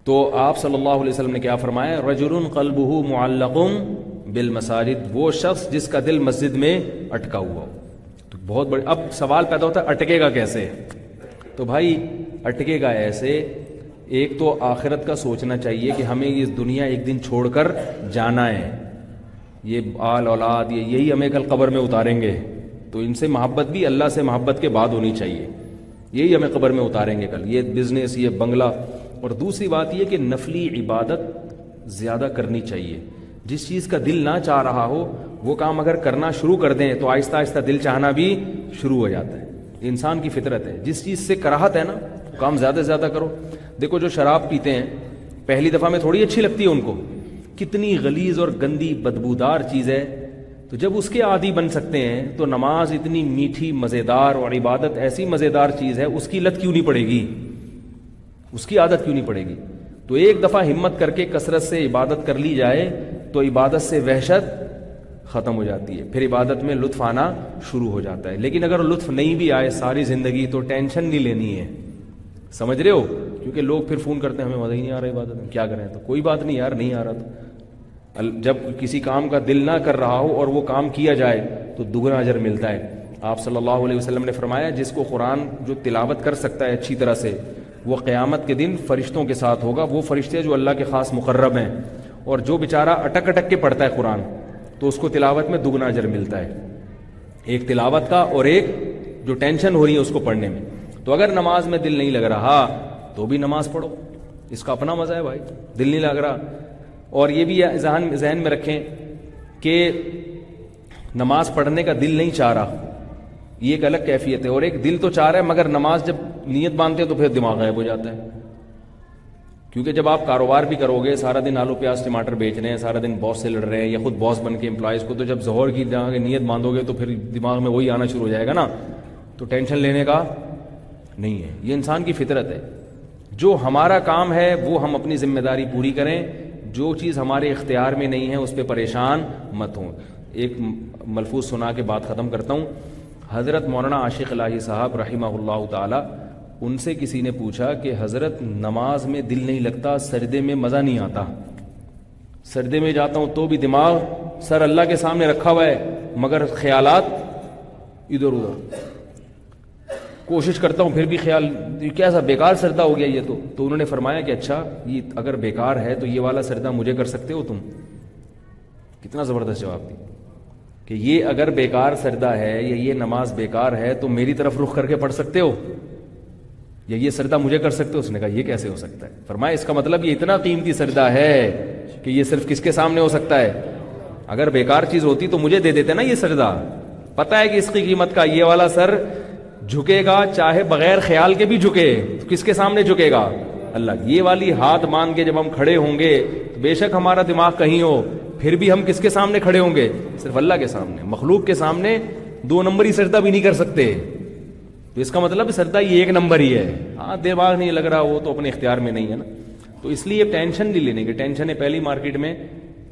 تو آپ صلی اللہ علیہ وسلم نے کیا فرمایا؟ رجل قلبہ معلق بالمساجد، وہ شخص جس کا دل مسجد میں اٹکا ہوا ہو۔ تو بہت بڑے، اب سوال پیدا ہوتا ہے اٹکے گا کیسے؟ تو بھائی اٹکے گا ایسے، ایک تو آخرت کا سوچنا چاہیے کہ ہمیں یہ دنیا ایک دن چھوڑ کر جانا ہے، یہ آل اولاد یہی ہمیں کل قبر میں اتاریں گے، تو ان سے محبت بھی اللہ سے محبت کے بعد ہونی چاہیے، یہی ہمیں قبر میں اتاریں گے کل، یہ بزنس، یہ بنگلہ۔ اور دوسری بات یہ کہ نفلی عبادت زیادہ کرنی چاہیے، جس چیز کا دل نہ چاہ رہا ہو وہ کام اگر کرنا شروع کر دیں تو آہستہ آہستہ دل چاہنا بھی شروع ہو جاتا ہے، انسان کی فطرت ہے، جس چیز سے کراہت ہے نا کام زیادہ سے زیادہ کرو۔ دیکھو جو شراب پیتے ہیں پہلی دفعہ میں تھوڑی اچھی لگتی ہے ان کو، کتنی غلیظ اور گندی بدبودار چیز ہے، تو جب اس کے عادی بن سکتے ہیں تو نماز اتنی میٹھی مزیدار اور عبادت ایسی مزیدار چیز ہے، اس کی لت کیوں نہیں پڑے گی، اس کی عادت کیوں نہیں پڑے گی؟ تو ایک دفعہ ہمت کر کے کثرت سے عبادت کر لی جائے تو عبادت سے وحشت ختم ہو جاتی ہے، پھر عبادت میں لطف آنا شروع ہو جاتا ہے۔ لیکن اگر لطف نہیں بھی آئے ساری زندگی تو ٹینشن نہیں لینی ہے، سمجھ رہے ہو؟ کیونکہ لوگ پھر فون کرتے ہیں ہمیں مزہ ہی نہیں آ رہا عبادت میں، کیا کریں؟ تو کوئی بات نہیں یار، نہیں آ رہا تو جب کسی کام کا دل نہ کر رہا ہو اور وہ کام کیا جائے تو دگنا اجر ملتا ہے۔ آپ صلی اللہ علیہ وسلم نے فرمایا جس کو قرآن جو تلاوت کر سکتا ہے اچھی طرح سے وہ قیامت کے دن فرشتوں کے ساتھ ہوگا، وہ فرشتے جو اللہ کے خاص مقرب ہیں، اور جو بیچارہ اٹک اٹک کے پڑھتا ہے قرآن تو اس کو تلاوت میں دگنا اجر ملتا ہے، ایک تلاوت کا اور ایک جو ٹینشن ہو رہی ہے اس کو پڑھنے میں۔ تو اگر نماز میں دل نہیں لگ رہا تو بھی نماز پڑھو، اس کا اپنا مزہ ہے بھائی، دل نہیں لگ رہا۔ اور یہ بھی ذہن میں رکھیں کہ نماز پڑھنے کا دل نہیں چاہ رہا، یہ ایک الگ کیفیت ہے، اور ایک دل تو چاہ رہا ہے مگر نماز جب نیت باندھتے ہیں تو پھر دماغ غائب ہو جاتا ہے۔ کیونکہ جب آپ کاروبار بھی کرو گے، سارا دن آلو پیاز ٹماٹر بیچ رہے ہیں، سارا دن باس سے لڑ رہے ہیں یا خود باس بن کے امپلائیز کو، تو جب ظہر کی نیت باندھو گے تو پھر دماغ میں وہی آنا شروع ہو جائے گا نا، تو ٹینشن لینے کا نہیں ہے، یہ انسان کی فطرت ہے۔ جو ہمارا کام ہے وہ ہم اپنی ذمہ داری پوری کریں، جو چیز ہمارے اختیار میں نہیں ہے اس پہ پریشان مت ہوں۔ ایک ملفوظ سنا کے بات ختم کرتا ہوں۔ حضرت مولانا عاشق الہی صاحب رحمہ اللہ تعالی، ان سے کسی نے پوچھا کہ حضرت نماز میں دل نہیں لگتا، سجدے میں مزہ نہیں آتا، سجدے میں جاتا ہوں تو بھی دماغ سر اللہ کے سامنے رکھا ہوا ہے مگر خیالات ادھر ادھر، کوشش کرتا ہوں پھر بھی خیال، کیسا بیکار سجدہ ہو گیا یہ تو انہوں نے فرمایا کہ اچھا یہ اگر بیکار ہے تو یہ والا سجدہ مجھے کر سکتے ہو تم؟ کتنا زبردست جواب دی کہ یہ اگر بیکار سجدہ ہے یا یہ نماز بیکار ہے تو میری طرف رخ کر کے پڑھ سکتے ہو یا یہ سجدہ مجھے کر سکتے ہو؟ اس نے کہا یہ کیسے ہو سکتا ہے؟ فرمایا اس کا مطلب یہ اتنا قیمتی سجدہ ہے کہ یہ صرف کس کے سامنے ہو سکتا ہے؟ اگر بیکار چیز ہوتی تو مجھے دے دیتے نا یہ سجدہ، پتہ ہے کہ اس کی قیمت کا، یہ والا سر جھکے گا چاہے بغیر خیال کے بھی جھکے، تو کس کے سامنے جھکے گا؟ اللہ۔ یہ والی ہاتھ مان کے جب ہم کھڑے ہوں گے تو بے شک ہمارا دماغ کہیں ہو، پھر بھی ہم کس کے سامنے کھڑے ہوں گے؟ صرف اللہ کے سامنے۔ مخلوق کے سامنے دو نمبری سجدہ بھی نہیں کر سکتے، تو اس کا مطلب سجدہ یہ ایک نمبر ہی ہے۔ ہاں دماغ نہیں لگ رہا وہ تو اپنے اختیار میں نہیں ہے نا، تو اس لیے ٹینشن نہیں لینے کی، ٹینشن ہے پہلی مارکیٹ میں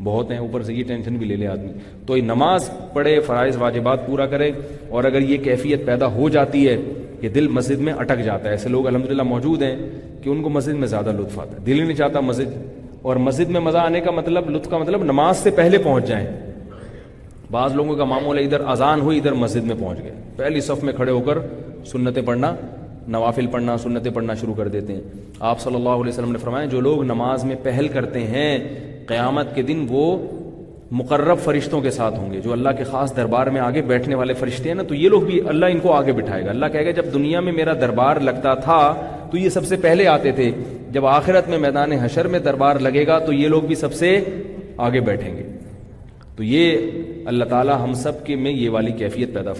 بہت ہیں، اوپر سے یہ ٹینشن بھی لے لے آدمی۔ تو نماز پڑھے، فرائض واجبات پورا کرے، اور اگر یہ کیفیت پیدا ہو جاتی ہے کہ دل مسجد میں اٹک جاتا ہے، ایسے لوگ الحمدللہ موجود ہیں کہ ان کو مسجد میں زیادہ لطف آتا ہے، دل ہی نہیں چاہتا مسجد، اور مسجد میں مزہ آنے کا مطلب، لطف کا مطلب نماز سے پہلے پہنچ جائیں۔ بعض لوگوں کا معمول ہے ادھر اذان ہوئی ادھر مسجد میں پہنچ گئے، پہلی صف میں کھڑے ہو کر سنتیں پڑھنا، نوافل پڑھنا، سنتیں پڑھنا شروع کر دیتے ہیں۔ آپ صلی اللہ علیہ وسلم نے فرمایا جو لوگ نماز میں پہل کرتے ہیں قیامت کے دن وہ مقرب فرشتوں کے ساتھ ہوں گے، جو اللہ کے خاص دربار میں آگے بیٹھنے والے فرشتے ہیں نا، تو یہ لوگ بھی اللہ ان کو آگے بٹھائے گا۔ اللہ کہے گا جب دنیا میں میرا دربار لگتا تھا تو یہ سب سے پہلے آتے تھے، جب آخرت میں میدان حشر میں دربار لگے گا تو یہ لوگ بھی سب سے آگے بیٹھیں گے۔ تو یہ اللہ تعالی ہم سب کے میں یہ والی کیفیت پیدا